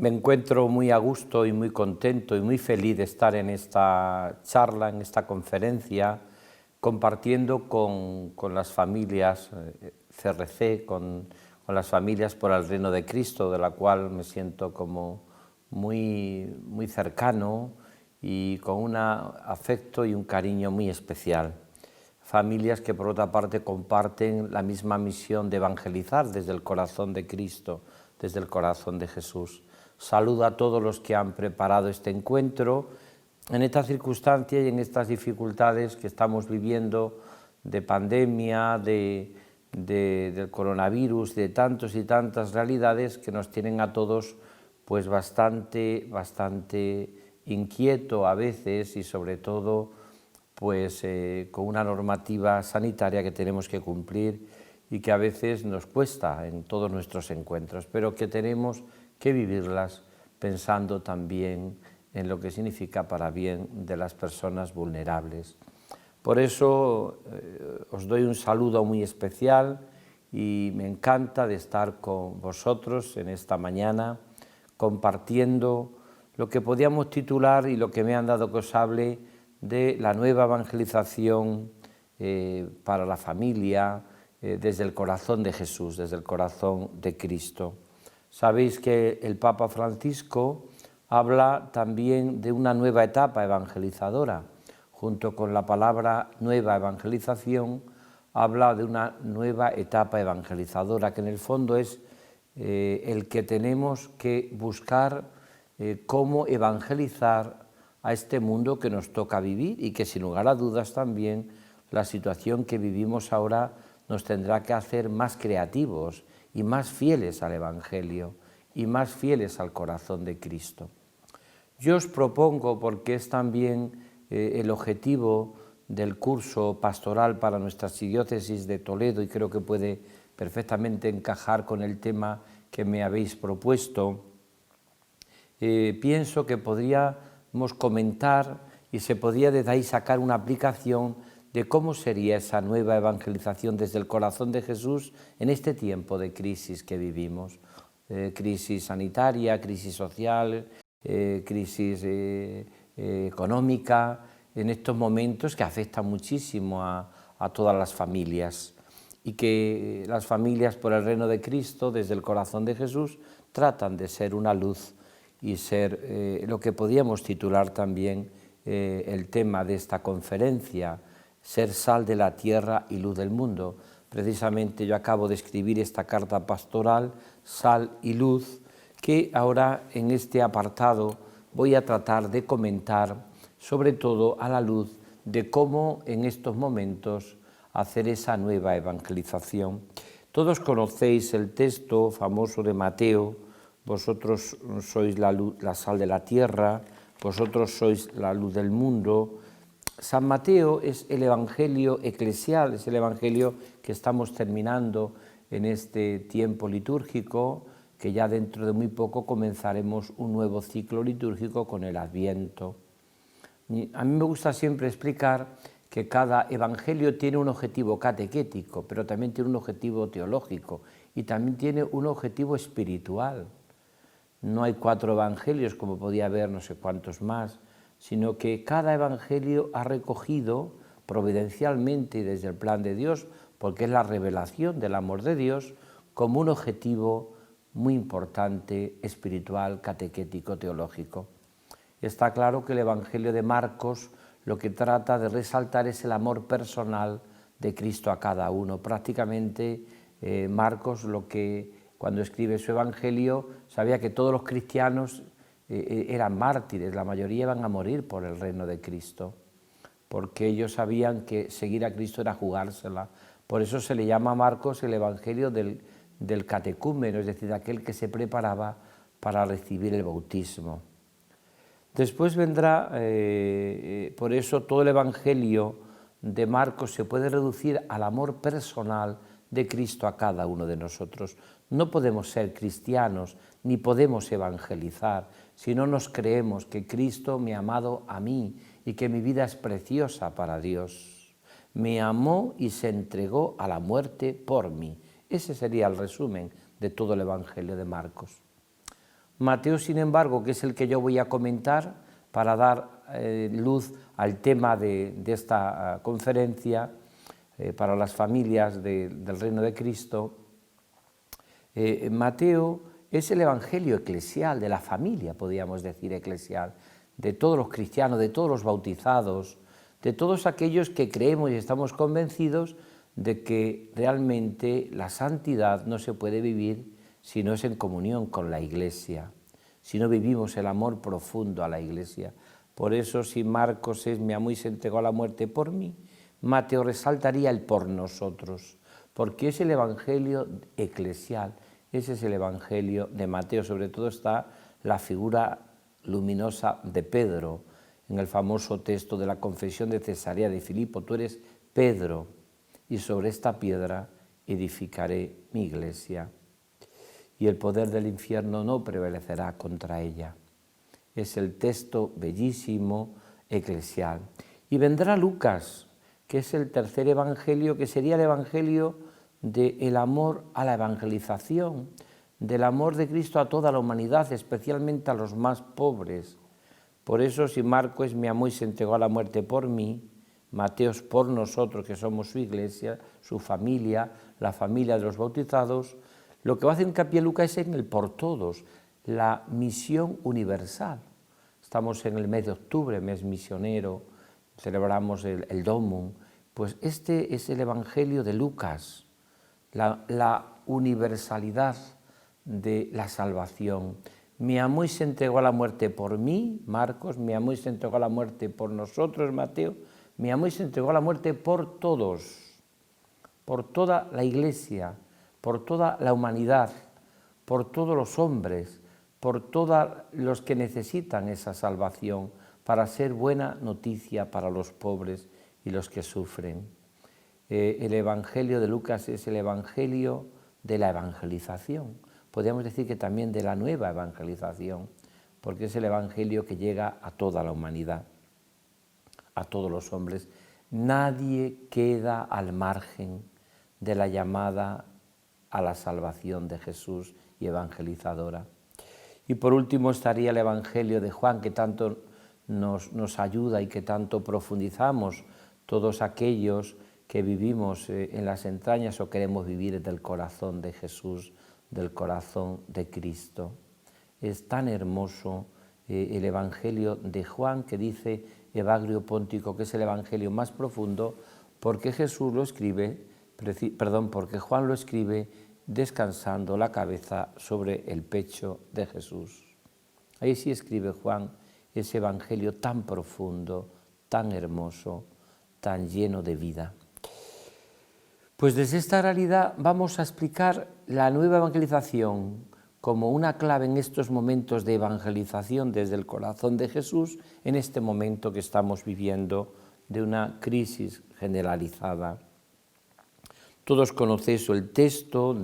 Me encuentro muy a gusto y muy contento y muy feliz de estar en esta charla, en esta conferencia, compartiendo con las familias CRC, con las familias por el Reino de Cristo, de la cual me siento como muy cercano y con un afecto y un cariño muy especial. Familias que por otra parte comparten la misma misión de evangelizar desde el corazón de Cristo, desde el corazón de Jesús. Saludo a todos los que han preparado este encuentro en esta circunstancia y en estas dificultades que estamos viviendo de pandemia, del coronavirus, de tantos y tantas realidades que nos tienen a todos pues bastante inquieto a veces y sobre todo pues con una normativa sanitaria que tenemos que cumplir y que a veces nos cuesta en todos nuestros encuentros, pero que tenemos que vivirlas pensando también en lo que significa para bien de las personas vulnerables. Por eso os doy un saludo muy especial y me encanta de estar con vosotros en esta mañana compartiendo lo que podíamos titular y lo que me han dado que os hable de la nueva evangelización para la familia desde el corazón de Jesús, desde el corazón de Cristo. Sabéis que el Papa Francisco habla también de una nueva etapa evangelizadora. Junto con la palabra nueva evangelización, habla de una nueva etapa evangelizadora, que en el fondo es el que tenemos que buscar cómo evangelizar a este mundo que nos toca vivir y que sin lugar a dudas también la situación que vivimos ahora nos tendrá que hacer más creativos y más fieles al Evangelio y más fieles al corazón de Cristo. Yo os propongo, porque es también el objetivo del curso pastoral para nuestra archidiócesis de Toledo y creo que puede perfectamente encajar con el tema que me habéis propuesto, pienso que podríamos comentar y se podría desde ahí sacar una aplicación de cómo sería esa nueva evangelización desde el corazón de Jesús en este tiempo de crisis que vivimos, crisis sanitaria, crisis social, crisis económica, en estos momentos que afectan muchísimo a todas las familias y que las familias por el reino de Cristo, desde el corazón de Jesús, tratan de ser una luz y ser lo que podíamos titular también el tema de esta conferencia, ser sal de la tierra y luz del mundo. Precisamente yo acabo de escribir esta carta pastoral, Sal y Luz, que ahora en este apartado voy a tratar de comentar, sobre todo a la luz de cómo en estos momentos hacer esa nueva evangelización. Todos conocéis el texto famoso de Mateo: vosotros sois la luz, la sal de la tierra, vosotros sois la luz del mundo. San Mateo es el evangelio eclesial, es el evangelio que estamos terminando en este tiempo litúrgico, que ya dentro de muy poco comenzaremos un nuevo ciclo litúrgico con el Adviento. A mí me gusta siempre explicar que cada evangelio tiene un objetivo catequético, pero también tiene un objetivo teológico y también tiene un objetivo espiritual. No hay 4 evangelios como podía haber no sé cuántos más, sino que cada evangelio ha recogido providencialmente y desde el plan de Dios, porque es la revelación del amor de Dios, como un objetivo muy importante, espiritual, catequético, teológico. Está claro que el Evangelio de Marcos lo que trata de resaltar es el amor personal de Cristo a cada uno. Prácticamente Marcos, cuando escribe su Evangelio, sabía que todos los cristianos eran mártires, la mayoría iban a morir por el reino de Cristo, porque ellos sabían que seguir a Cristo era jugársela. Por eso se le llama a Marcos el Evangelio del catecúmeno, es decir, aquel que se preparaba para recibir el bautismo. Después vendrá, por eso todo el Evangelio de Marcos se puede reducir al amor personal de Cristo a cada uno de nosotros. No podemos ser cristianos ni podemos evangelizar si no nos creemos que Cristo me ha amado a mí y que mi vida es preciosa para Dios. Me amó y se entregó a la muerte por mí. Ese sería el resumen de todo el Evangelio de Marcos. Mateo, sin embargo, que es el que yo voy a comentar para dar luz al tema de esta conferencia para las familias del Reino de Cristo, Mateo es el evangelio eclesial, de la familia, podríamos decir, eclesial, de todos los cristianos, de todos los bautizados, de todos aquellos que creemos y estamos convencidos de que realmente la santidad no se puede vivir si no es en comunión con la Iglesia, si no vivimos el amor profundo a la Iglesia. Por eso, si Marcos me amó y se entregó a la muerte por mí, Mateo resaltaría el por nosotros, porque es el evangelio eclesial, ese es el evangelio de Mateo. Sobre todo está la figura luminosa de Pedro, en el famoso texto de la confesión de Cesarea de Filipo: tú eres Pedro, y sobre esta piedra edificaré mi iglesia, y el poder del infierno no prevalecerá contra ella. Es el texto bellísimo eclesial. Y vendrá Lucas, que es el tercer evangelio, que sería el evangelio del amor a la evangelización, del amor de Cristo a toda la humanidad, especialmente a los más pobres. Por eso, si Marcos me amó y se entregó a la muerte por mí, Mateo es por nosotros, que somos su iglesia, su familia, la familia de los bautizados, lo que va a hacer hincapié Lucas es en el por todos, la misión universal. Estamos en el mes de octubre, mes misionero, celebramos el Domum. Pues este es el evangelio de Lucas, la universalidad de la salvación. Me amó y se entregó a la muerte por mí, Marcos; me amó y se entregó a la muerte por nosotros, Mateo; me amó y se entregó a la muerte por todos, por toda la Iglesia, por toda la humanidad, por todos los hombres, por todos los que necesitan esa salvación, para ser buena noticia para los pobres y los que sufren. El evangelio de Lucas es el evangelio de la evangelización. Podríamos decir que también de la nueva evangelización, porque es el evangelio que llega a toda la humanidad, a todos los hombres. Nadie queda al margen de la llamada a la salvación de Jesús y evangelizadora. Y por último estaría el evangelio de Juan, que tanto nos ayuda y que tanto profundizamos todos aquellos que vivimos en las entrañas o queremos vivir del corazón de Jesús, del corazón de Cristo. Es tan hermoso el evangelio de Juan, que dice Evagrio Póntico que es el evangelio más profundo, porque Jesús lo escribe, porque Juan lo escribe descansando la cabeza sobre el pecho de Jesús. Ahí sí escribe Juan ese evangelio tan profundo, tan hermoso, tan lleno de vida. Pues desde esta realidad vamos a explicar la nueva evangelización como una clave en estos momentos de evangelización desde el corazón de Jesús, en este momento que estamos viviendo de una crisis generalizada. Todos conocéis el texto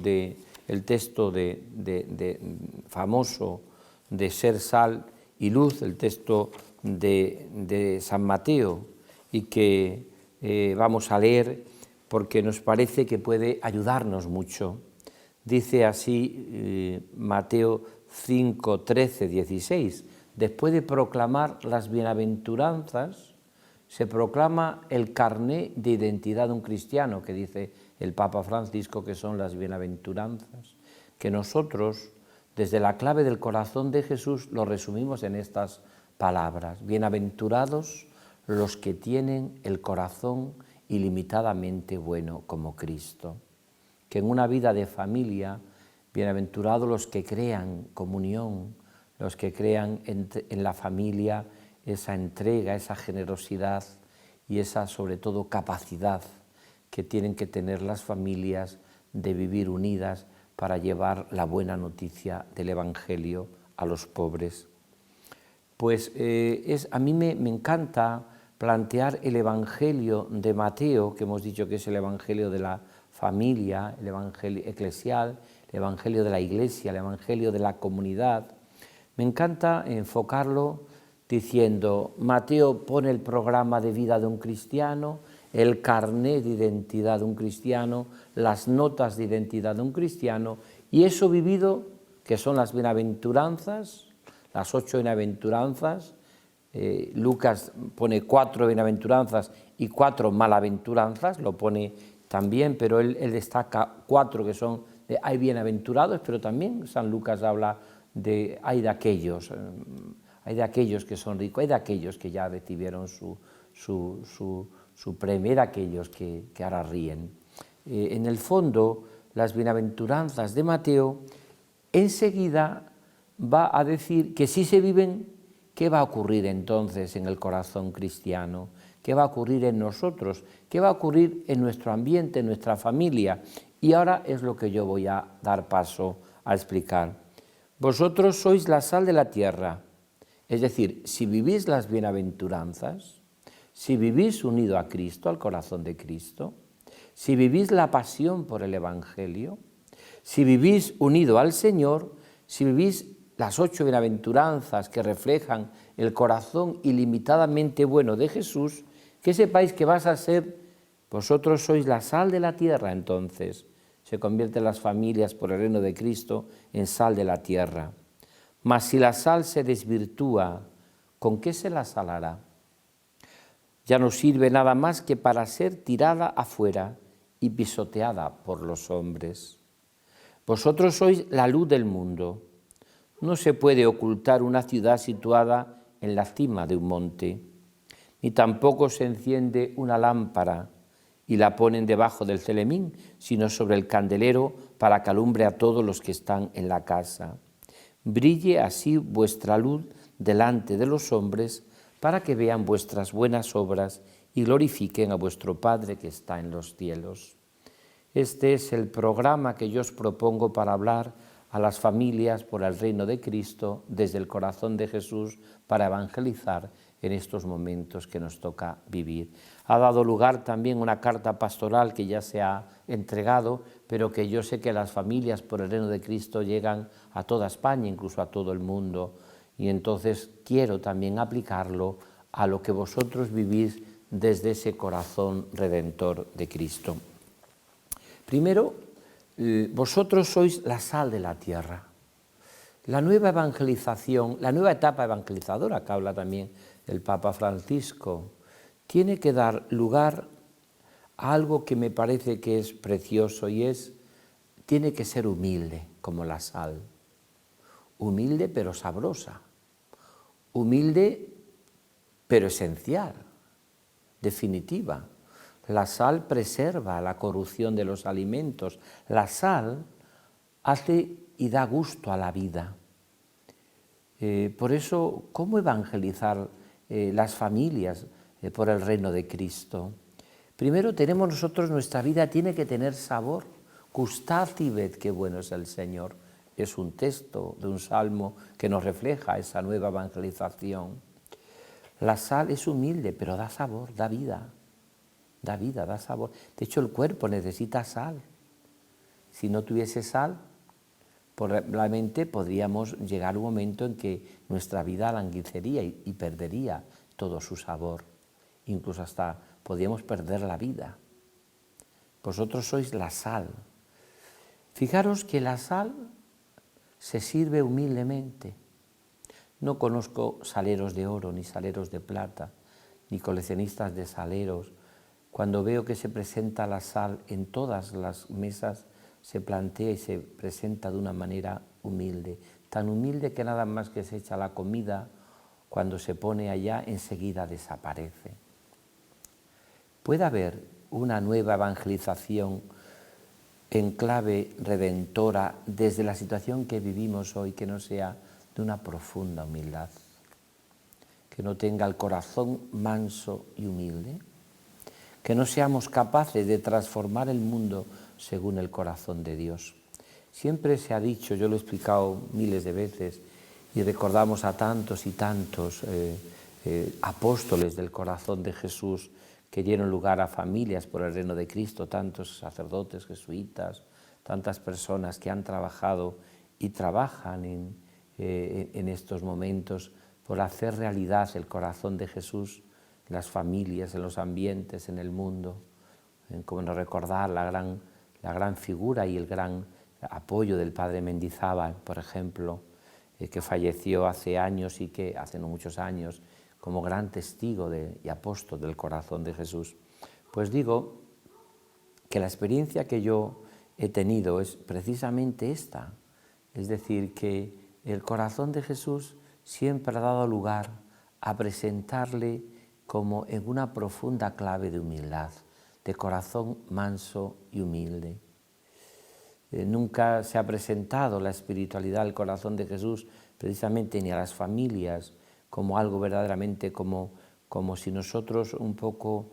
famoso de ser sal y luz, el texto de San Mateo, y que vamos a leer porque nos parece que puede ayudarnos mucho. Dice así Mateo 5, 13, 16. Después de proclamar las bienaventuranzas, se proclama el carné de identidad de un cristiano, que dice el Papa Francisco que son las bienaventuranzas, que nosotros, desde la clave del corazón de Jesús, lo resumimos en estas palabras: bienaventurados los que tienen el corazón ilimitadamente bueno como Cristo. Que en una vida de familia, bienaventurados los que crean comunión, los que crean en la familia esa entrega, esa generosidad y esa, sobre todo, capacidad que tienen que tener las familias de vivir unidas para llevar la buena noticia del Evangelio a los pobres. Pues a mí me encanta plantear el Evangelio de Mateo, que hemos dicho que es el Evangelio de la familia, el Evangelio eclesial, el Evangelio de la Iglesia, el Evangelio de la comunidad. Me encanta enfocarlo diciendo: Mateo pone el programa de vida de un cristiano, el carné de identidad de un cristiano, las notas de identidad de un cristiano, y eso vivido que son las bienaventuranzas, las 8 bienaventuranzas. Lucas pone 4 bienaventuranzas y 4 malaventuranzas, lo pone también, pero él destaca 4 que son hay bienaventurados, pero también San Lucas habla de hay de aquellos que son ricos, hay de aquellos que ya recibieron su premio, hay de aquellos que ahora ríen. En el fondo, las bienaventuranzas de Mateo enseguida va a decir que si se viven, ¿qué va a ocurrir entonces en el corazón cristiano? ¿Qué va a ocurrir en nosotros? ¿Qué va a ocurrir en nuestro ambiente, en nuestra familia? Y ahora es lo que yo voy a dar paso a explicar. Vosotros sois la sal de la tierra. Es decir, si vivís las bienaventuranzas, si vivís unido a Cristo, al corazón de Cristo, si vivís la pasión por el Evangelio, si vivís unido al Señor, si vivís las 8 bienaventuranzas que reflejan el corazón ilimitadamente bueno de Jesús, que sepáis que vas a ser, vosotros sois la sal de la tierra entonces. Se convierten las familias por el reino de Cristo en sal de la tierra. Mas si la sal se desvirtúa, ¿con qué se la salará? Ya no sirve nada más que para ser tirada afuera y pisoteada por los hombres. Vosotros sois la luz del mundo. No se puede ocultar una ciudad situada en la cima de un monte, ni tampoco se enciende una lámpara y la ponen debajo del celemín, sino sobre el candelero para que alumbre a todos los que están en la casa. Brille así vuestra luz delante de los hombres, para que vean vuestras buenas obras y glorifiquen a vuestro Padre que está en los cielos. Este es el programa que yo os propongo para hablar a las familias por el reino de Cristo desde el corazón de Jesús para evangelizar en estos momentos que nos toca vivir. Ha dado lugar también una carta pastoral que ya se ha entregado, pero que yo sé que las familias por el reino de Cristo llegan a toda España, incluso a todo el mundo, y entonces quiero también aplicarlo a lo que vosotros vivís desde ese corazón redentor de Cristo. Primero, vosotros sois la sal de la tierra. La nueva evangelización, la nueva etapa evangelizadora que habla también el Papa Francisco, tiene que dar lugar a algo que me parece que es precioso y tiene que ser humilde como la sal. Humilde pero sabrosa. Humilde pero esencial, definitiva. La sal preserva la corrupción de los alimentos. La sal hace y da gusto a la vida. Por eso, ¿cómo evangelizar las familias por el reino de Cristo? Primero tenemos nosotros, nuestra vida tiene que tener sabor. Gustad y ved qué bueno es el Señor. Es un texto de un salmo que nos refleja esa nueva evangelización. La sal es humilde, pero da sabor, da vida. Da vida, da sabor. De hecho, el cuerpo necesita sal. Si no tuviese sal, probablemente podríamos llegar a un momento en que nuestra vida languicería y perdería todo su sabor. Incluso hasta podríamos perder la vida. Vosotros sois la sal. Fijaros que la sal se sirve humildemente. No conozco saleros de oro, ni saleros de plata, ni coleccionistas de saleros. Cuando veo que se presenta la sal en todas las mesas, se plantea y se presenta de una manera humilde, tan humilde que nada más que se echa la comida, cuando se pone allá enseguida desaparece. Puede haber una nueva evangelización en clave redentora desde la situación que vivimos hoy, que no sea de una profunda humildad, que no tenga el corazón manso y humilde, que no seamos capaces de transformar el mundo según el corazón de Dios. Siempre se ha dicho, yo lo he explicado miles de veces, y recordamos a tantos y tantos apóstoles del corazón de Jesús que dieron lugar a familias por el reino de Cristo, tantos sacerdotes, jesuitas, tantas personas que han trabajado y trabajan en estos momentos por hacer realidad el corazón de Jesús en las familias, en los ambientes, en el mundo, como nos recordar la gran figura y el gran apoyo del padre Mendizábal, por ejemplo, que falleció hace años y que hace no muchos años, como gran testigo y apóstol del corazón de Jesús. Pues digo que la experiencia que yo he tenido es precisamente esta, es decir, que el corazón de Jesús siempre ha dado lugar a presentarle como en una profunda clave de humildad, de corazón manso y humilde. Nunca se ha presentado la espiritualidad del corazón de Jesús precisamente ni a las familias como algo verdaderamente como si nosotros un poco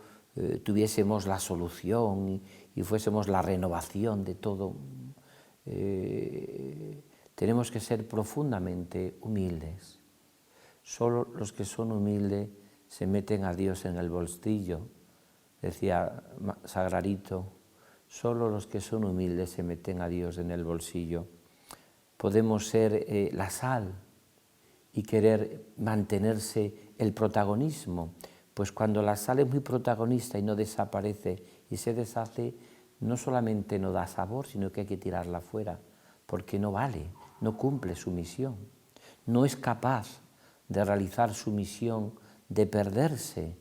tuviésemos la solución y fuésemos la renovación de todo. Tenemos que ser profundamente humildes. Solo los que son humildes se meten a Dios en el bolsillo, decía Sagrarito. Solo los que son humildes se meten a Dios en el bolsillo. Podemos ser la sal y querer mantenerse el protagonismo, pues cuando la sal es muy protagonista y no desaparece y se deshace, no solamente no da sabor, sino que hay que tirarla fuera, porque no vale, no cumple su misión, no es capaz de realizar su misión, de perderse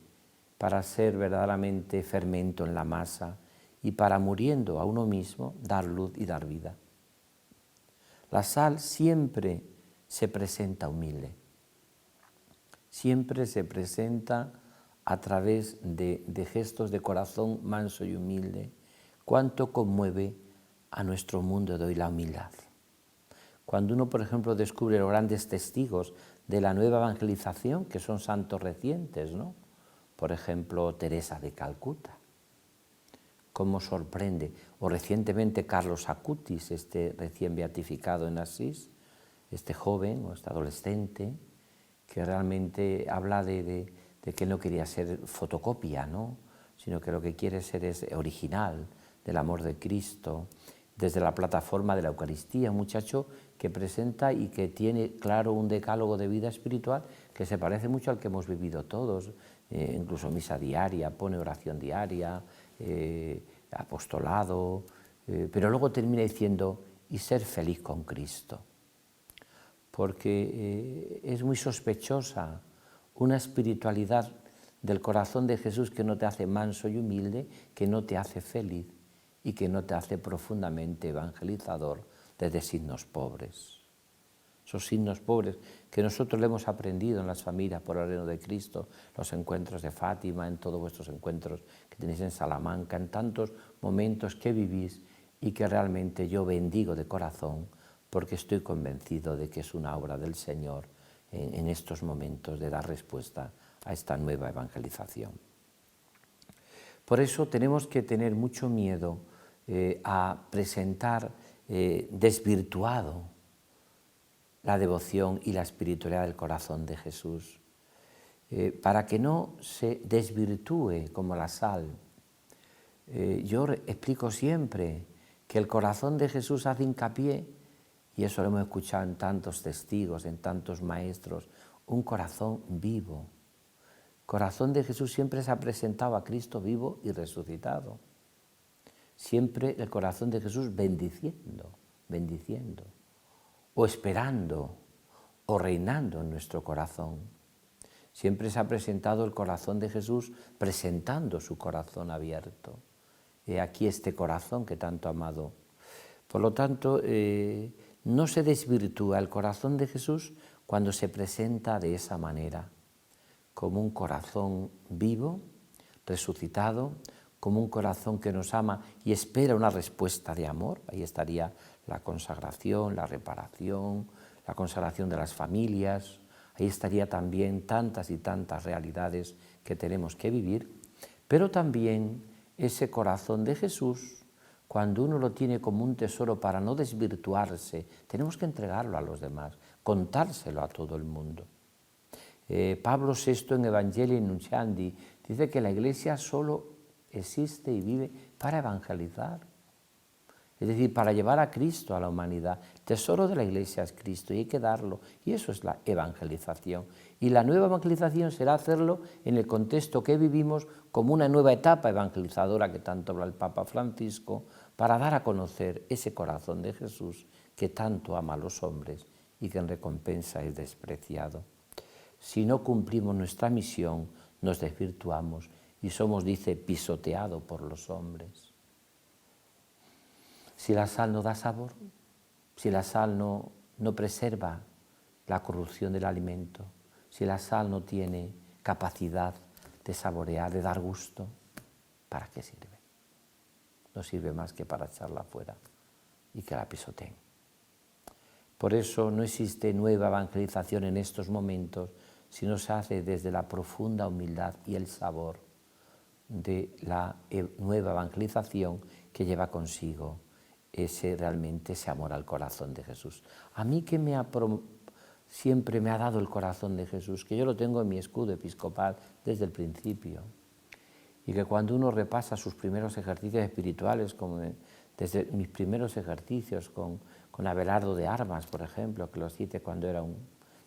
para ser verdaderamente fermento en la masa, y para, muriendo a uno mismo, dar luz y dar vida. La sal siempre se presenta humilde, siempre se presenta a través de gestos de corazón manso y humilde. Cuánto conmueve a nuestro mundo de hoy la humildad. Cuando uno, por ejemplo, descubre los grandes testigos de la nueva evangelización, que son santos recientes, ¿no? Por ejemplo, Teresa de Calcuta. Cómo sorprende, o recientemente Carlos Acutis, este recién beatificado en Asís, este joven o este adolescente, que realmente habla de que no quería ser fotocopia, ¿no? Sino que lo que quiere ser es original del amor de Cristo, desde la plataforma de la Eucaristía, un muchacho que presenta y que tiene claro un decálogo de vida espiritual que se parece mucho al que hemos vivido todos, incluso misa diaria, pone oración diaria, apostolado, pero luego termina diciendo, y ser feliz con Cristo, porque es muy sospechosa una espiritualidad del corazón de Jesús que no te hace manso y humilde, que no te hace feliz y que no te hace profundamente evangelizador desde signos pobres. Esos signos pobres que nosotros le hemos aprendido en las familias por el reino de Cristo, los encuentros de Fátima, en todos vuestros encuentros que tenéis en Salamanca, en tantos momentos que vivís y que realmente yo bendigo de corazón porque estoy convencido de que es una obra del Señor en estos momentos de dar respuesta a esta nueva evangelización. Por eso tenemos que tener mucho miedo a presentar desvirtuado la devoción y la espiritualidad del corazón de Jesús, para que no se desvirtúe como la sal. Yo explico siempre que el corazón de Jesús hace hincapié, y eso lo hemos escuchado en tantos testigos, en tantos maestros, un corazón vivo. El corazón de Jesús siempre se ha presentado a Cristo vivo y resucitado. Siempre el corazón de Jesús bendiciendo, o esperando, o reinando en nuestro corazón. Siempre se ha presentado el corazón de Jesús presentando su corazón abierto. He aquí este corazón que tanto ha amado. Por lo tanto, no se desvirtúa el corazón de Jesús cuando se presenta de esa manera, como un corazón vivo, resucitado, como un corazón que nos ama y espera una respuesta de amor. Ahí estaría la consagración, la reparación, la consagración de las familias. Ahí estaría también tantas y tantas realidades que tenemos que vivir, pero también ese corazón de Jesús, cuando uno lo tiene como un tesoro para no desvirtuarse, tenemos que entregarlo a los demás, contárselo a todo el mundo. Pablo VI en Evangelii Nunciandi dice que la Iglesia solo existe y vive para evangelizar, es decir, para llevar a Cristo a la humanidad. El tesoro de la Iglesia es Cristo y hay que darlo, y eso es la evangelización. Y la nueva evangelización será hacerlo en el contexto que vivimos como una nueva etapa evangelizadora que tanto habla el Papa Francisco, para dar a conocer ese corazón de Jesús que tanto ama a los hombres y que en recompensa es despreciado. Si no cumplimos nuestra misión, nos desvirtuamos y somos, dice, pisoteados por los hombres. Si la sal no da sabor, si la sal no preserva la corrupción del alimento, si la sal no tiene capacidad de saborear, de dar gusto, ¿para qué sirve? No sirve más que para echarla afuera y que la pisoteen. Por eso no existe nueva evangelización en estos momentos si no se hace desde la profunda humildad y el sabor de la nueva evangelización que lleva consigo realmente ese amor al corazón de Jesús. A mí que siempre me ha dado el corazón de Jesús, que yo lo tengo en mi escudo episcopal desde el principio, y que cuando uno repasa sus primeros ejercicios espirituales, como desde mis primeros ejercicios con Abelardo de Armas, por ejemplo, que los hice cuando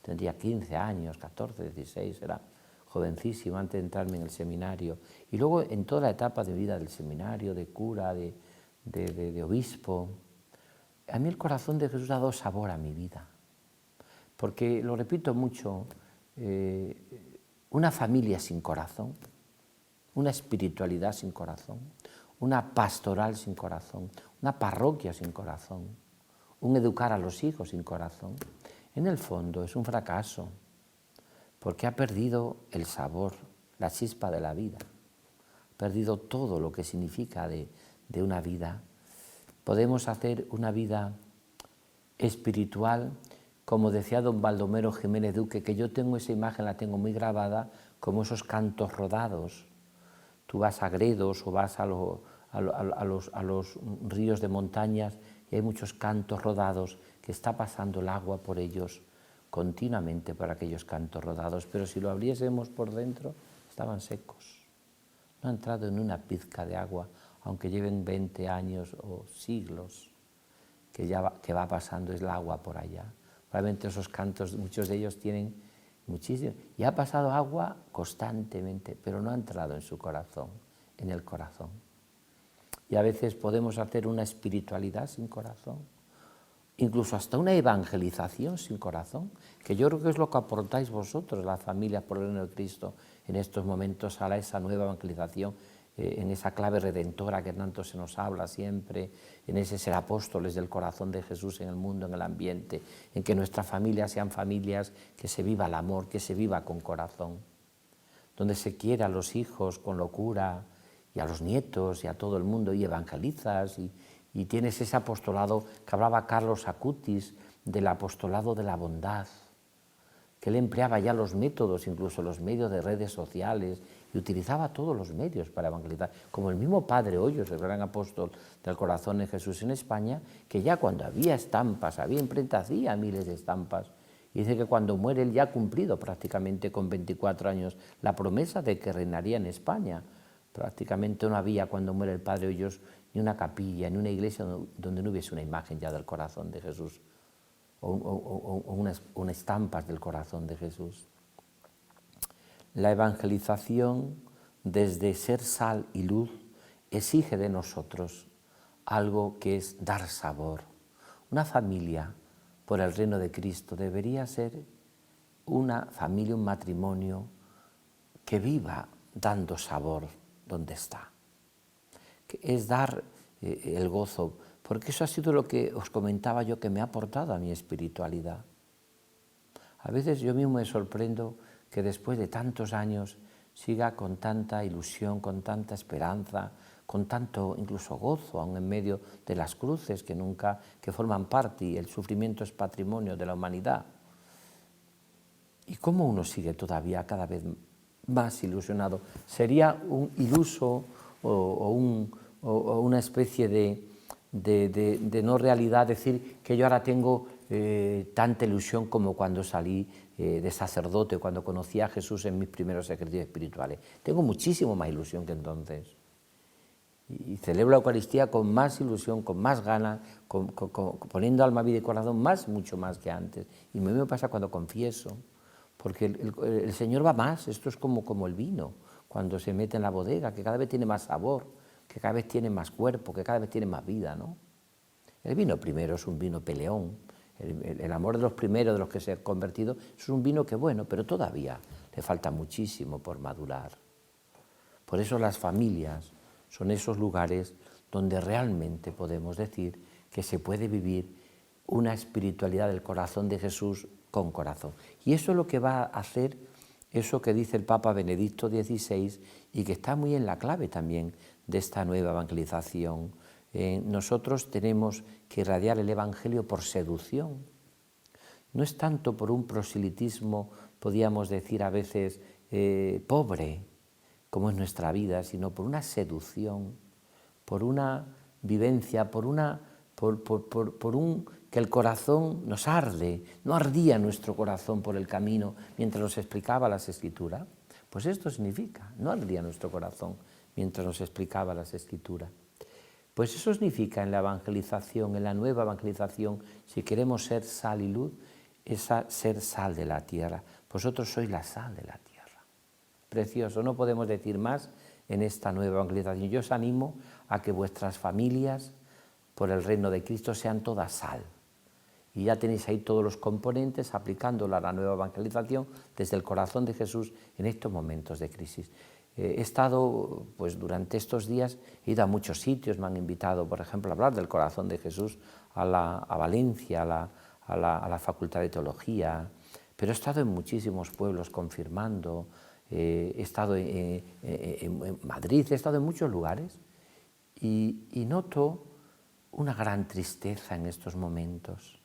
tendría 15 años, 14, 16, era jovencísimo antes de entrarme en el seminario, y luego en toda la etapa de vida del seminario, de cura, de obispo, a mí el corazón de Jesús ha dado sabor a mi vida, porque, lo repito mucho, una familia sin corazón, una espiritualidad sin corazón, una pastoral sin corazón, una parroquia sin corazón, un educar a los hijos sin corazón, en el fondo es un fracaso, porque ha perdido el sabor, la chispa de la vida, ha perdido todo lo que significa de una vida. Podemos hacer una vida espiritual, como decía don Baldomero Jiménez Duque, que yo tengo esa imagen, la tengo muy grabada, como esos cantos rodados. Tú vas a Gredos o vas a los ríos de montañas y hay muchos cantos rodados que está pasando el agua por ellos continuamente por aquellos cantos rodados, pero si lo abriésemos por dentro estaban secos. No ha entrado en una pizca de agua, aunque lleven 20 años o siglos que va pasando el agua por allá. Probablemente esos cantos, muchos de ellos tienen muchísimo, y ha pasado agua constantemente, pero no ha entrado en su corazón, en el corazón. Y a veces podemos hacer una espiritualidad sin corazón, incluso hasta una evangelización sin corazón, que yo creo que es lo que aportáis vosotros, las familias por el reino de Cristo, en estos momentos a esa nueva evangelización, en esa clave redentora que tanto se nos habla siempre, en ese ser apóstoles del corazón de Jesús en el mundo, en el ambiente, en que nuestras familias sean familias que se viva el amor, que se viva con corazón, donde se quiere a los hijos con locura y a los nietos y a todo el mundo y evangelizas y tienes ese apostolado que hablaba Carlos Acutis del apostolado de la bondad, que él empleaba ya los métodos, incluso los medios de redes sociales, y utilizaba todos los medios para evangelizar, como el mismo Padre Hoyos, el gran apóstol del corazón de Jesús en España, que ya cuando había estampas, había imprenta, hacía miles de estampas, y dice que cuando muere él ya ha cumplido prácticamente con 24 años la promesa de que reinaría en España. Prácticamente no había cuando muere el Padre Hoyos ni una capilla, ni una iglesia donde no hubiese una imagen ya del corazón de Jesús, o unas estampas del corazón de Jesús. La evangelización, desde ser sal y luz, exige de nosotros algo que es dar sabor. Una familia por el reino de Cristo debería ser una familia, un matrimonio que viva dando sabor donde está. Que es dar el gozo, porque eso ha sido lo que os comentaba yo que me ha aportado a mi espiritualidad. A veces yo mismo me sorprendo que después de tantos años siga con tanta ilusión, con tanta esperanza, con tanto incluso gozo, aun en medio de las cruces que forman parte, y el sufrimiento es patrimonio de la humanidad. ¿Y cómo uno sigue todavía cada vez más ilusionado? Sería un iluso o una especie de no realidad decir que yo ahora tengo tanta ilusión como cuando salí de sacerdote, cuando conocí a Jesús en mis primeros ejercicios espirituales. Tengo muchísimo más ilusión que entonces. Y celebro la Eucaristía con más ilusión, con más ganas, poniendo alma, vida y corazón mucho más que antes. Y a mí me pasa cuando confieso, porque el Señor va más. Esto es como el vino, cuando se mete en la bodega, que cada vez tiene más sabor. que cada vez tiene más cuerpo, que cada vez tiene más vida, ¿no? El vino primero es un vino peleón, el amor de los primeros, de los que se han convertido, es un vino que bueno, pero todavía le falta muchísimo por madurar. Por eso las familias son esos lugares donde realmente podemos decir que se puede vivir una espiritualidad del corazón de Jesús con corazón. Y eso es lo que va a hacer eso que dice el Papa Benedicto XVI y que está muy en la clave también de esta nueva evangelización. Nosotros tenemos que irradiar el Evangelio por seducción. No es tanto por un proselitismo, podríamos decir a veces, pobre, como es nuestra vida, sino por una seducción, por una vivencia, por un que el corazón nos arde. No ardía nuestro corazón por el camino mientras nos explicaba las Escrituras. Pues esto significa, no ardía nuestro corazón mientras nos explicaba las Escrituras. Pues eso significa en la evangelización, en la nueva evangelización, si queremos ser sal y luz, es ser sal de la tierra. Vosotros sois la sal de la tierra. Precioso, no podemos decir más en esta nueva evangelización. Yo os animo a que vuestras familias, por el reino de Cristo, sean todas sal. Y ya tenéis ahí todos los componentes aplicándola a la nueva evangelización desde el corazón de Jesús en estos momentos de crisis. He estado, pues durante estos días, he ido a muchos sitios, me han invitado, por ejemplo, a hablar del corazón de Jesús a Valencia, a la Facultad de Teología, pero he estado en muchísimos pueblos confirmando, he estado en Madrid, he estado en muchos lugares y noto una gran tristeza en estos momentos.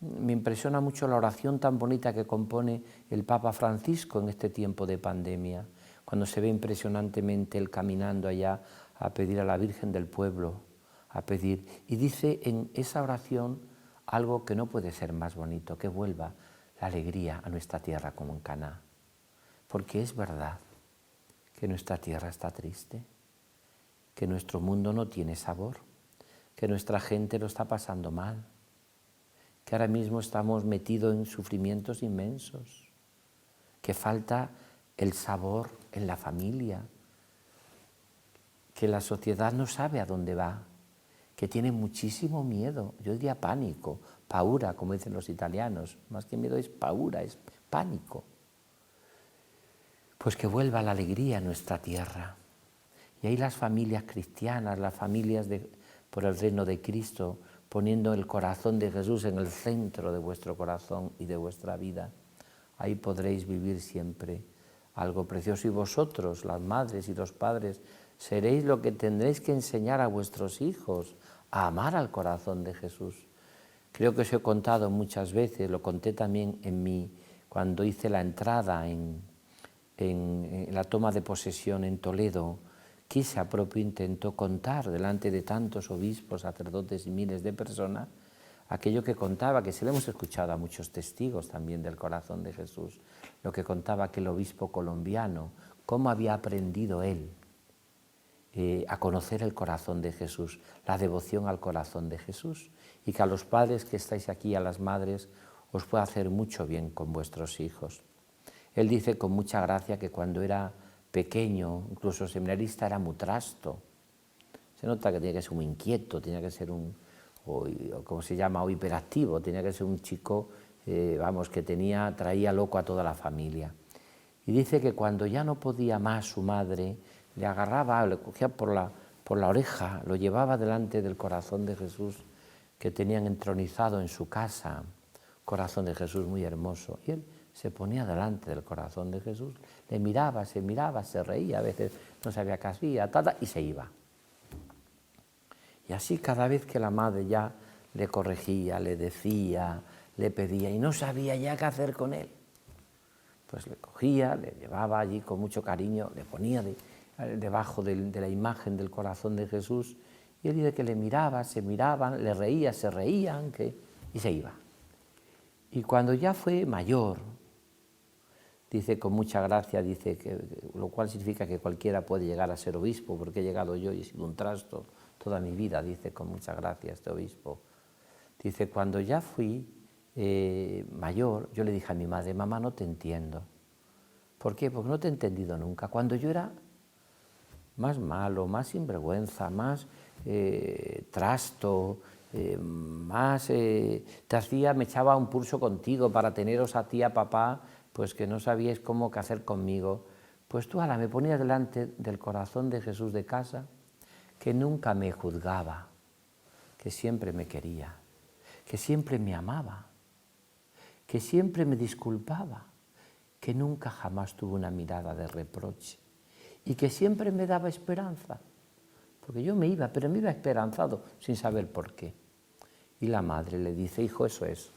Me impresiona mucho la oración tan bonita que compone el Papa Francisco en este tiempo de pandemia, cuando se ve impresionantemente él caminando allá a pedir a la Virgen del pueblo, a pedir, y dice en esa oración algo que no puede ser más bonito, que vuelva la alegría a nuestra tierra como en Caná, porque es verdad que nuestra tierra está triste, que nuestro mundo no tiene sabor, que nuestra gente lo está pasando mal, que ahora mismo estamos metidos en sufrimientos inmensos, que falta el sabor en la familia, que la sociedad no sabe a dónde va, que tiene muchísimo miedo, yo diría pánico, paura, como dicen los italianos, más que miedo es paura, es pánico. Pues que vuelva la alegría a nuestra tierra. Y ahí las familias cristianas, las familias por el reino de Cristo, poniendo el corazón de Jesús en el centro de vuestro corazón y de vuestra vida. Ahí podréis vivir siempre algo precioso. Y vosotros, las madres y los padres, seréis lo que tendréis que enseñar a vuestros hijos, a amar al corazón de Jesús. Creo que os he contado muchas veces, lo conté también cuando hice la entrada en la toma de posesión en Toledo. Quise a propio intento contar delante de tantos obispos, sacerdotes y miles de personas aquello que contaba, que se lo hemos escuchado a muchos testigos también del corazón de Jesús, lo que contaba aquel obispo colombiano, cómo había aprendido él a conocer el corazón de Jesús, la devoción al corazón de Jesús, y que a los padres que estáis aquí, a las madres, os puede hacer mucho bien con vuestros hijos. Él dice con mucha gracia que cuando era pequeño, incluso seminarista, era muy trasto. Se nota que tenía que ser muy inquieto, tenía que ser como se llama, o hiperactivo, tenía que ser un chico, que traía loco a toda la familia. Y dice que cuando ya no podía más su madre, le agarraba, le cogía por la oreja, lo llevaba delante del corazón de Jesús que tenían entronizado en su casa, corazón de Jesús muy hermoso. Y él se ponía delante del corazón de Jesús, le miraba, se reía, a veces no sabía qué hacía, y se iba. Y así cada vez que la madre ya le corregía, le decía, le pedía, y no sabía ya qué hacer con él, pues le cogía, le llevaba allí con mucho cariño, le ponía debajo de la imagen del corazón de Jesús, y él dice que le miraba, se miraban, le reía, se reían, y se iba. Y cuando ya fue mayor, dice con mucha gracia, lo cual significa que cualquiera puede llegar a ser obispo, porque he llegado yo y he sido un trasto toda mi vida, dice con mucha gracia este obispo. Dice, cuando ya fui mayor, yo le dije a mi madre, mamá, no te entiendo. ¿Por qué? Porque no te he entendido nunca. Cuando yo era más malo, más sinvergüenza, más trasto, me echaba un pulso contigo para teneros a ti, a papá, pues que no sabíais qué hacer conmigo. Pues tú ahora me ponías delante del corazón de Jesús de casa, que nunca me juzgaba, que siempre me quería, que siempre me amaba, que siempre me disculpaba, que nunca jamás tuvo una mirada de reproche y que siempre me daba esperanza, porque yo me iba, pero me iba esperanzado sin saber por qué. Y la madre le dice, hijo, eso es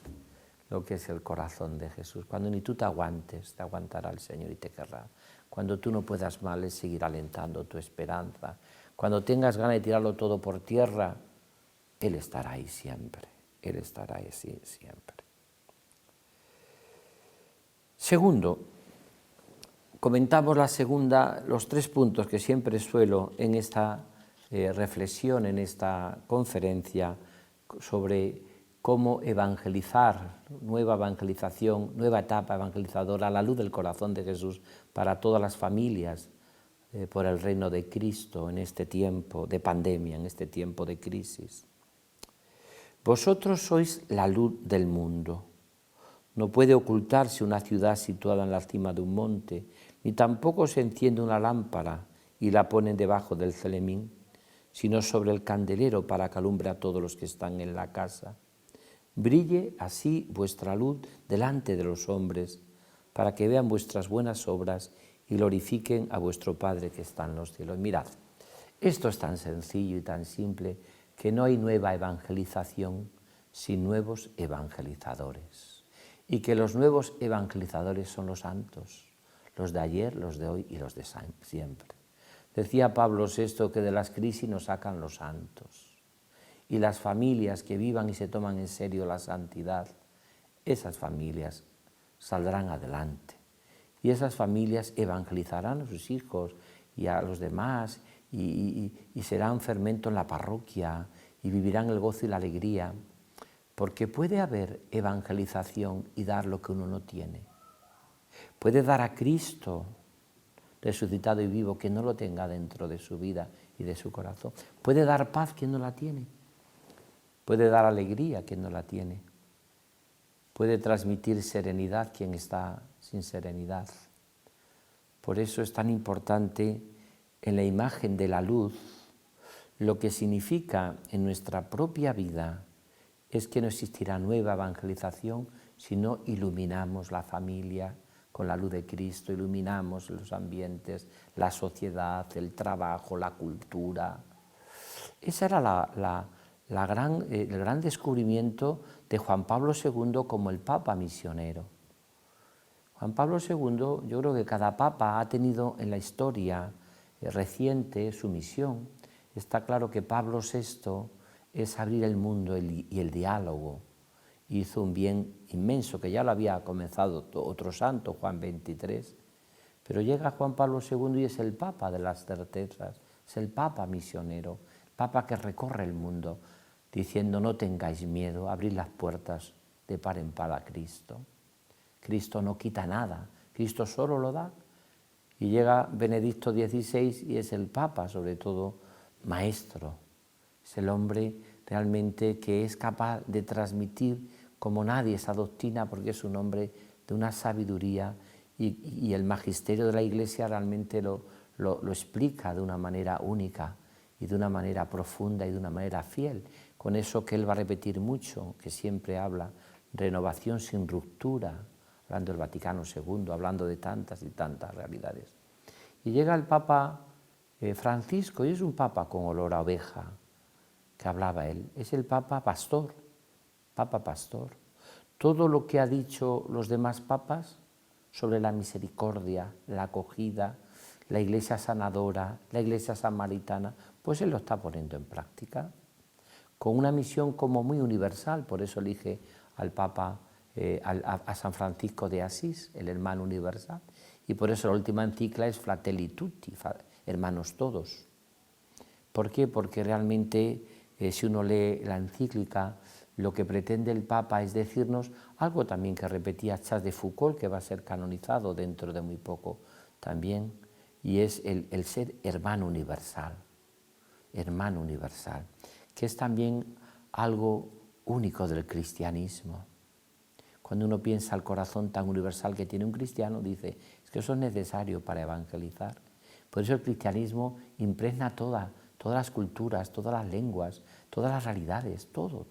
lo que es el corazón de Jesús. Cuando ni tú te aguantes, te aguantará el Señor y te querrá. Cuando tú no puedas mal, Él seguirá alentando tu esperanza. Cuando tengas ganas de tirarlo todo por tierra, Él estará ahí siempre. Él estará ahí siempre. Segundo, comentamos los 3 puntos que siempre suelo en esta reflexión, en esta conferencia, sobre cómo evangelizar, nueva evangelización, nueva etapa evangelizadora a la luz del corazón de Jesús para todas las familias por el reino de Cristo en este tiempo de pandemia, en este tiempo de crisis. Vosotros sois la luz del mundo. No puede ocultarse una ciudad situada en la cima de un monte, ni tampoco se enciende una lámpara y la ponen debajo del celemín, sino sobre el candelero para que alumbre a todos los que están en la casa. Brille así vuestra luz delante de los hombres, para que vean vuestras buenas obras y glorifiquen a vuestro Padre que está en los cielos. Mirad, esto es tan sencillo y tan simple que no hay nueva evangelización sin nuevos evangelizadores. Y que los nuevos evangelizadores son los santos, los de ayer, los de hoy y los de siempre. Decía Pablo VI que de las crisis nos sacan los santos. Y las familias que vivan y se toman en serio la santidad, esas familias saldrán adelante. Y esas familias evangelizarán a sus hijos y a los demás y serán fermento en la parroquia y vivirán el gozo y la alegría. Porque puede haber evangelización y dar lo que uno no tiene. Puede dar a Cristo resucitado y vivo que no lo tenga dentro de su vida y de su corazón. Puede dar paz quien no la tiene. Puede dar alegría quien no la tiene. Puede transmitir serenidad quien está sin serenidad. Por eso es tan importante en la imagen de la luz lo que significa en nuestra propia vida es que no existirá nueva evangelización si no iluminamos la familia con la luz de Cristo, iluminamos los ambientes, la sociedad, el trabajo, la cultura. Ese era el gran descubrimiento de Juan Pablo II como el Papa misionero. Juan Pablo II, yo creo que cada Papa ha tenido en la historia reciente su misión. Está claro que Pablo VI es abrir el mundo y el diálogo. Hizo un bien inmenso, que ya lo había comenzado otro santo, Juan XXIII, pero llega Juan Pablo II y es el Papa de las certezas, es el Papa misionero, el Papa que recorre el mundo, diciendo no tengáis miedo, abrid las puertas de par en par a Cristo. Cristo no quita nada, Cristo solo lo da. Y llega Benedicto XVI y es el Papa, sobre todo, maestro. Es el hombre realmente que es capaz de transmitir como nadie esa doctrina, porque es un hombre de una sabiduría y el magisterio de la Iglesia realmente lo explica de una manera única y de una manera profunda y de una manera fiel. Con eso que él va a repetir mucho, que siempre habla, renovación sin ruptura, hablando del Vaticano II, hablando de tantas y tantas realidades. Y llega el Papa Francisco, y es un Papa con olor a oveja, que hablaba él, es el Papa Pastor, Papa Pastor. Todo lo que ha dicho los demás papas sobre la misericordia, la acogida, la Iglesia sanadora, la Iglesia samaritana, pues él lo está poniendo en práctica, con una misión como muy universal. Por eso elige al Papa, a San Francisco de Asís, el hermano universal, y por eso la última encíclica es Fratelli Tutti, hermanos todos. ¿Por qué? Porque realmente si uno lee la encíclica, lo que pretende el Papa es decirnos algo también que repetía Charles de Foucault, que va a ser canonizado dentro de muy poco también, y es el ser hermano universal, que es también algo único del cristianismo. Cuando uno piensa el corazón tan universal que tiene un cristiano, dice, es que eso es necesario para evangelizar. Por eso el cristianismo impregna todas las culturas, todas las lenguas, todas las realidades, todo.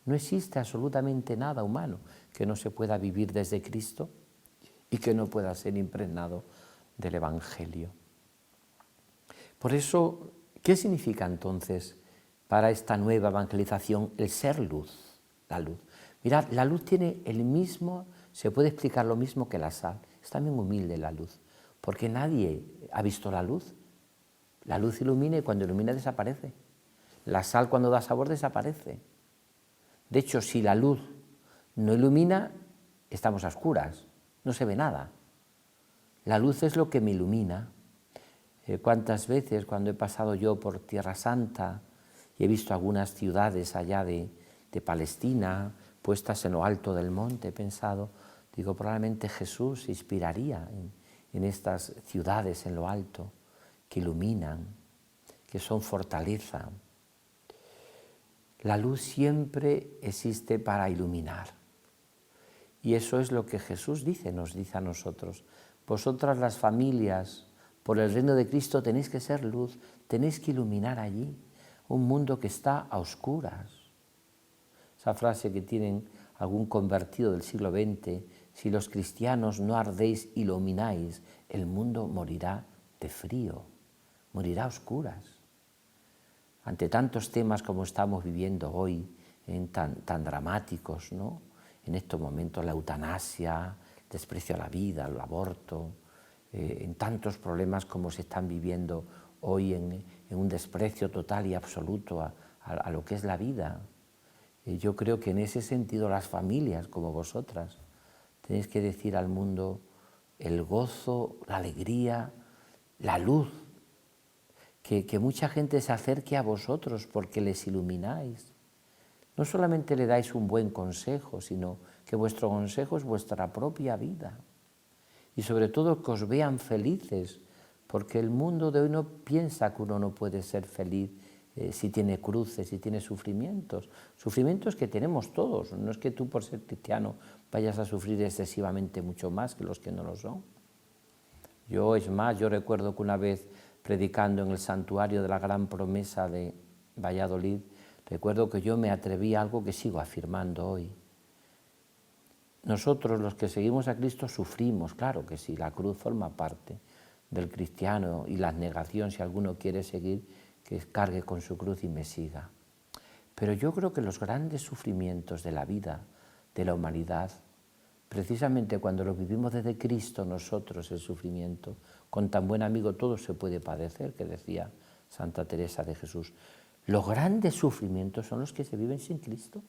No existe absolutamente nada humano que no se pueda vivir desde Cristo y que no pueda ser impregnado del Evangelio. Por eso, ¿qué significa entonces para esta nueva evangelización el ser luz? La luz. Mirad, la luz tiene el mismo, se puede explicar lo mismo que la sal. Es también humilde la luz, porque nadie ha visto la luz. La luz ilumina y cuando ilumina desaparece. La sal cuando da sabor desaparece. De hecho, si la luz no ilumina, estamos a oscuras, no se ve nada. La luz es lo que me ilumina. ¿Cuántas veces cuando he pasado yo por Tierra Santa y he visto algunas ciudades allá de Palestina puestas en lo alto del monte, he pensado, digo, probablemente Jesús se inspiraría en estas ciudades en lo alto que iluminan, que son fortaleza. La luz siempre existe para iluminar. Y eso es lo que Jesús nos dice a nosotros. Vosotras las familias, por el reino de Cristo tenéis que ser luz, tenéis que iluminar allí un mundo que está a oscuras. Esa frase que tienen algún convertido del siglo XX, si los cristianos no ardéis, ilumináis, el mundo morirá de frío, morirá a oscuras. Ante tantos temas como estamos viviendo hoy, tan dramáticos, ¿no? En estos momentos la eutanasia, el desprecio a la vida, el aborto, en tantos problemas como se están viviendo hoy en un desprecio total y absoluto a lo que es la vida. Yo creo que en ese sentido las familias como vosotras tenéis que decir al mundo el gozo, la alegría, la luz, que mucha gente se acerque a vosotros porque les ilumináis. No solamente le dais un buen consejo, sino que vuestro consejo es vuestra propia vida. Y sobre todo que os vean felices, porque el mundo de hoy no piensa que uno no puede ser feliz si tiene cruces, si tiene sufrimientos. Sufrimientos que tenemos todos, no es que tú por ser cristiano vayas a sufrir excesivamente mucho más que los que no lo son. Yo recuerdo que una vez predicando en el santuario de la Gran Promesa de Valladolid, recuerdo que yo me atreví a algo que sigo afirmando hoy. Nosotros, los que seguimos a Cristo, sufrimos, claro que sí, la cruz forma parte del cristiano y la negación, si alguno quiere seguir, que cargue con su cruz y me siga. Pero yo creo que los grandes sufrimientos de la vida, de la humanidad, precisamente cuando lo vivimos desde Cristo nosotros, el sufrimiento, con tan buen amigo todo se puede padecer, que decía Santa Teresa de Jesús. Los grandes sufrimientos son los que se viven sin Cristo.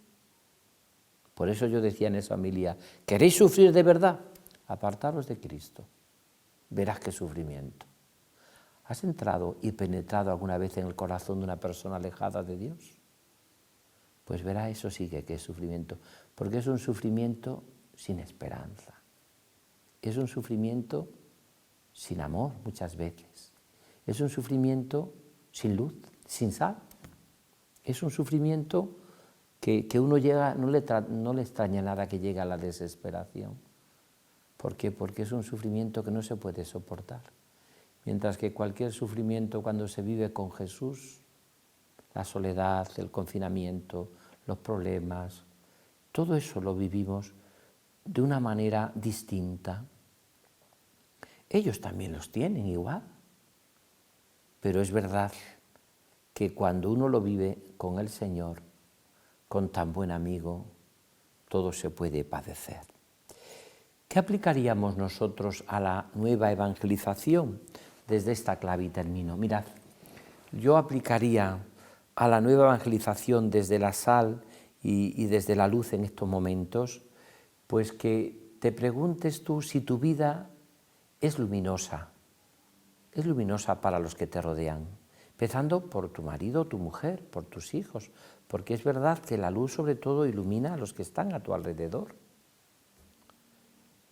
Por eso yo decía en esa homilía, ¿queréis sufrir de verdad? Apartaros de Cristo, verás qué sufrimiento. ¿Has entrado y penetrado alguna vez en el corazón de una persona alejada de Dios? Pues verá, eso sí que es sufrimiento, porque es un sufrimiento sin esperanza. Es un sufrimiento sin amor muchas veces. Es un sufrimiento sin luz, sin sal. Es un sufrimiento que uno llega, no le extraña nada que llegue a la desesperación. ¿Por qué? Porque es un sufrimiento que no se puede soportar. Mientras que cualquier sufrimiento cuando se vive con Jesús, la soledad, el confinamiento, los problemas, todo eso lo vivimos de una manera distinta. Ellos también los tienen igual, pero es verdad que cuando uno lo vive con el Señor, con tan buen amigo, todo se puede padecer. ¿Qué aplicaríamos nosotros a la nueva evangelización? Desde esta clave y termino. Mirad, yo aplicaría a la nueva evangelización desde la sal y desde la luz en estos momentos, pues que te preguntes tú si tu vida es luminosa para los que te rodean, empezando por tu marido, tu mujer, por tus hijos, porque es verdad que la luz sobre todo ilumina a los que están a tu alrededor.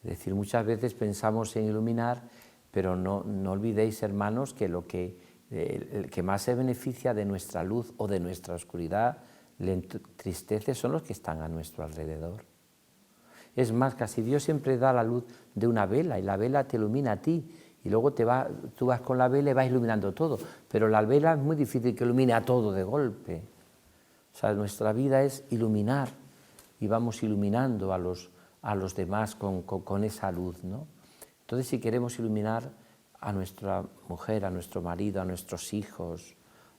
Es decir, muchas veces pensamos en iluminar, pero no olvidéis, hermanos, que el que más se beneficia de nuestra luz o de nuestra oscuridad, le entristece, son los que están a nuestro alrededor. Es más, casi Dios siempre da la luz de una vela y la vela te ilumina a ti y luego tú vas con la vela y vas iluminando todo, pero la vela es muy difícil que ilumine a todo de golpe. O sea, nuestra vida es iluminar y vamos iluminando a los demás con esa luz, ¿no? Entonces, si queremos iluminar a nuestra mujer, a nuestro marido, a nuestros hijos,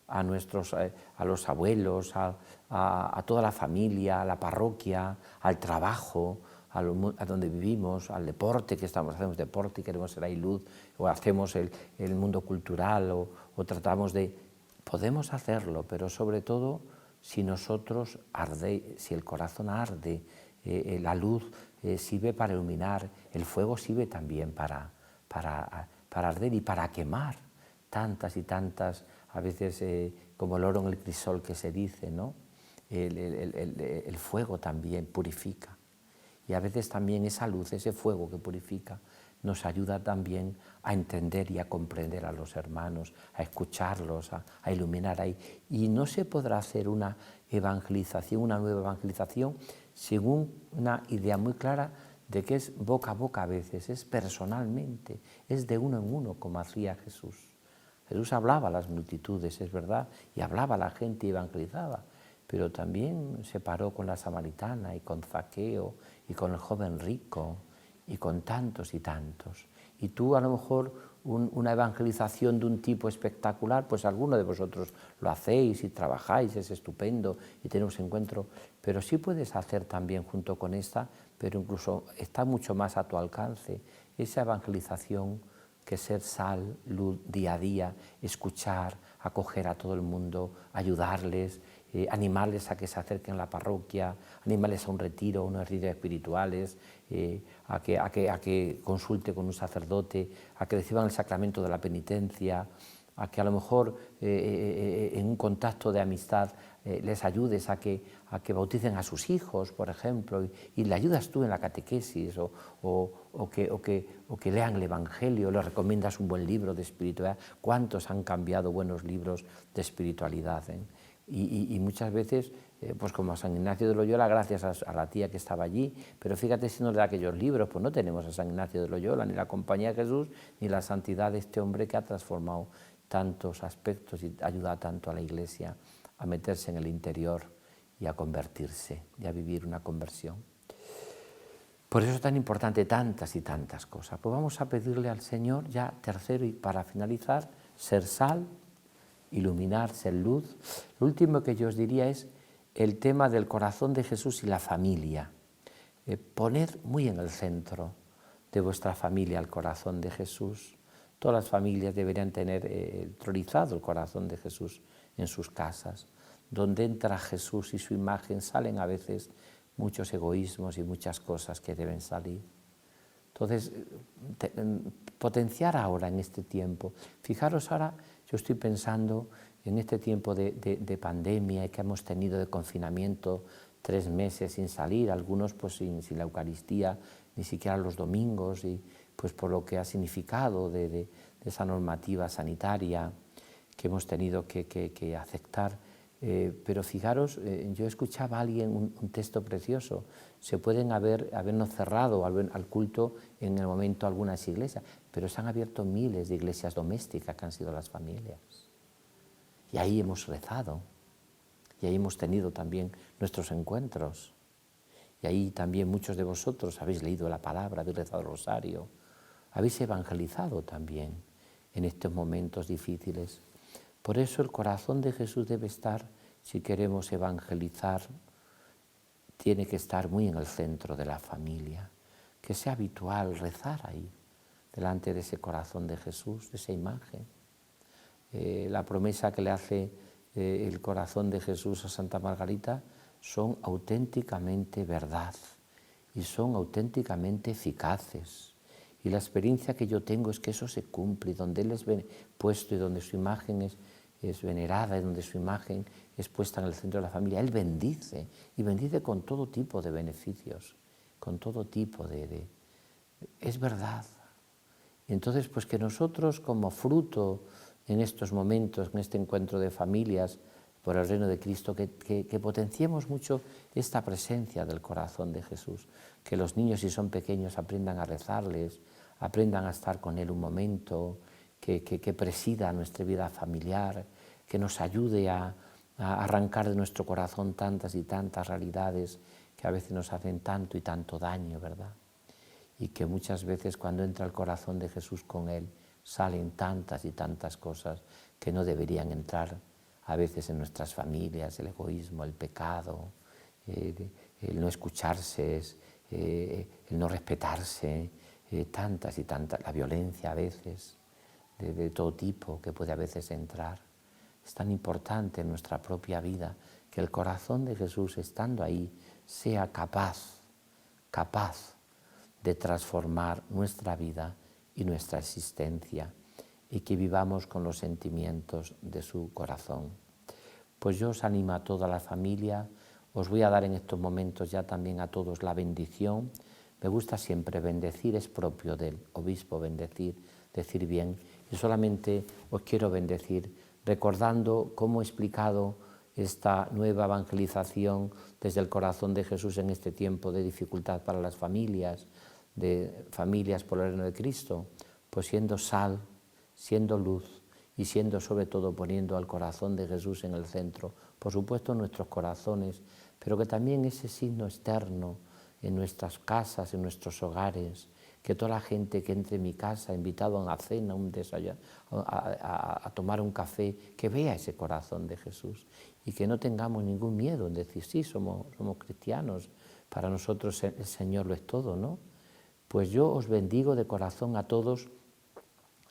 a los abuelos, a toda la familia, a la parroquia, al trabajo, a donde vivimos, al deporte, hacemos deporte y queremos ser ahí luz, o hacemos el mundo cultural, o tratamos de... Podemos hacerlo, pero sobre todo si nosotros si el corazón arde, la luz sirve para iluminar, el fuego sirve también para arder y para quemar tantas y tantas, a veces como el oro en el crisol que se dice, ¿no? El fuego también purifica. Y a veces también esa luz, ese fuego que purifica, nos ayuda también a entender y a comprender a los hermanos, a escucharlos, a iluminar ahí. Y no se podrá hacer una evangelización, una nueva evangelización, según una idea muy clara de que es boca a boca a veces, es personalmente, es de uno en uno, como hacía Jesús. Jesús hablaba a las multitudes, es verdad, y hablaba a la gente y evangelizaba, pero también se paró con la samaritana y con Zaqueo y con el joven rico y con tantos y tantos. Y tú a lo mejor una evangelización de un tipo espectacular, pues alguno de vosotros lo hacéis y trabajáis, es estupendo y tenemos encuentro, pero sí puedes hacer también junto con esta, pero incluso está mucho más a tu alcance, esa evangelización que ser sal, luz, día a día, escuchar, acoger a todo el mundo, ayudarles, animarles a que se acerquen a la parroquia, animarles a un retiro, unos retiros espirituales, a que consulte con un sacerdote, a que reciban el sacramento de la penitencia, a que a lo mejor en un contacto de amistad les ayudes a que bauticen a sus hijos, por ejemplo, y le ayudas tú en la catequesis, o que lean el Evangelio, les recomiendas un buen libro de espiritualidad. ¿Cuántos han cambiado buenos libros de espiritualidad? Y muchas veces, pues como a San Ignacio de Loyola, gracias a la tía que estaba allí, pero fíjate si no le da aquellos libros, pues no tenemos a San Ignacio de Loyola, ni la compañía de Jesús, ni la santidad de este hombre que ha transformado tantos aspectos y ayuda tanto a la Iglesia a meterse en el interior y a convertirse, y a vivir una conversión. Por eso es tan importante tantas y tantas cosas. Pues vamos a pedirle al Señor, ya tercero y para finalizar, ser sal, iluminar, ser luz. Lo último que yo os diría es el tema del corazón de Jesús y la familia. Poned muy en el centro de vuestra familia el corazón de Jesús. Todas las familias deberían tener entronizado el corazón de Jesús en sus casas. Donde entra Jesús y su imagen salen a veces muchos egoísmos y muchas cosas que deben salir. Entonces, potenciar ahora en este tiempo. Fijaros ahora, yo estoy pensando en este tiempo de pandemia y que hemos tenido de confinamiento 3 meses sin salir, algunos pues sin la Eucaristía, ni siquiera los domingos, y pues por lo que ha significado de esa normativa sanitaria que hemos tenido que aceptar. Pero fijaros, yo escuchaba a alguien un texto precioso. Se pueden habernos cerrado al culto en el momento algunas iglesias, pero se han abierto miles de iglesias domésticas que han sido las familias. Y ahí hemos rezado, y ahí hemos tenido también nuestros encuentros. Y ahí también muchos de vosotros habéis leído la palabra, habéis rezado el rosario, habéis evangelizado también en estos momentos difíciles. Por eso el corazón de Jesús debe estar, si queremos evangelizar, tiene que estar muy en el centro de la familia. Que sea habitual rezar ahí, delante de ese corazón de Jesús, de esa imagen. La promesa que le hace el corazón de Jesús a Santa Margarita son auténticamente verdad y son auténticamente eficaces. Y la experiencia que yo tengo es que eso se cumple, y donde Él es puesto y donde su imagen es venerada y donde su imagen es puesta en el centro de la familia, Él bendice, y bendice con todo tipo de beneficios, con todo tipo de... Es verdad. Y entonces, pues que nosotros como fruto en estos momentos, en este encuentro de familias por el reino de Cristo, que potenciemos mucho esta presencia del corazón de Jesús, que los niños, si son pequeños, aprendan a rezarles, aprendan a estar con Él un momento, que presida nuestra vida familiar, que nos ayude a arrancar de nuestro corazón tantas y tantas realidades que a veces nos hacen tanto y tanto daño, ¿verdad? Y que muchas veces cuando entra el corazón de Jesús con Él, salen tantas y tantas cosas que no deberían entrar a veces en nuestras familias, el egoísmo, el pecado, el no escucharse, el no respetarse, tantas y tantas, la violencia a veces, de todo tipo que puede a veces entrar. Es tan importante en nuestra propia vida que el corazón de Jesús, estando ahí, sea capaz de transformar nuestra vida y nuestra existencia, y que vivamos con los sentimientos de su corazón. Pues yo os animo a toda la familia, os voy a dar en estos momentos ya también a todos la bendición. Me gusta siempre bendecir, es propio del obispo bendecir, decir bien, y solamente os quiero bendecir recordando cómo he explicado esta nueva evangelización desde el corazón de Jesús en este tiempo de dificultad para las familias, de familias por el reino de Cristo, pues siendo sal, siendo luz y siendo sobre todo poniendo al corazón de Jesús en el centro, por supuesto en nuestros corazones, pero que también ese signo externo en nuestras casas, en nuestros hogares, que toda la gente que entre en mi casa, invitado a una cena, un desayuno, a tomar un café, que vea ese corazón de Jesús y que no tengamos ningún miedo en decir, sí, somos cristianos, para nosotros el Señor lo es todo, ¿no? Pues yo os bendigo de corazón a todos,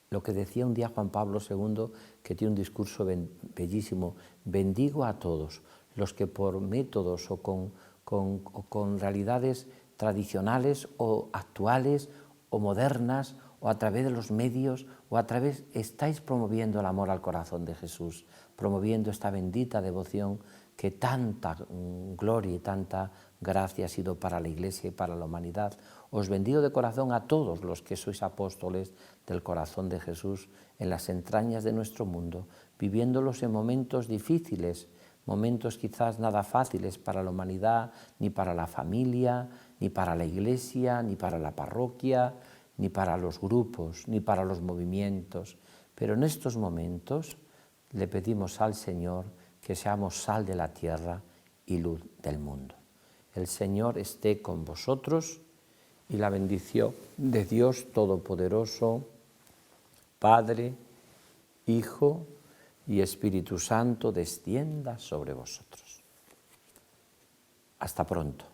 lo que decía un día Juan Pablo II, que tiene un discurso bellísimo, bendigo a todos los que por métodos o con realidades tradicionales o actuales o modernas o a través de los medios o a través, estáis promoviendo el amor al corazón de Jesús, promoviendo esta bendita devoción que tanta gloria y tanta gracia ha sido para la Iglesia y para la humanidad. Os bendigo de corazón a todos los que sois apóstoles del corazón de Jesús en las entrañas de nuestro mundo, viviéndolos en momentos difíciles, momentos quizás nada fáciles para la humanidad, ni para la familia, ni para la Iglesia, ni para la parroquia, ni para los grupos, ni para los movimientos. Pero en estos momentos le pedimos al Señor que seamos sal de la tierra y luz del mundo. El Señor esté con vosotros y la bendición de Dios Todopoderoso, Padre, Hijo y Espíritu Santo descienda sobre vosotros. Hasta pronto.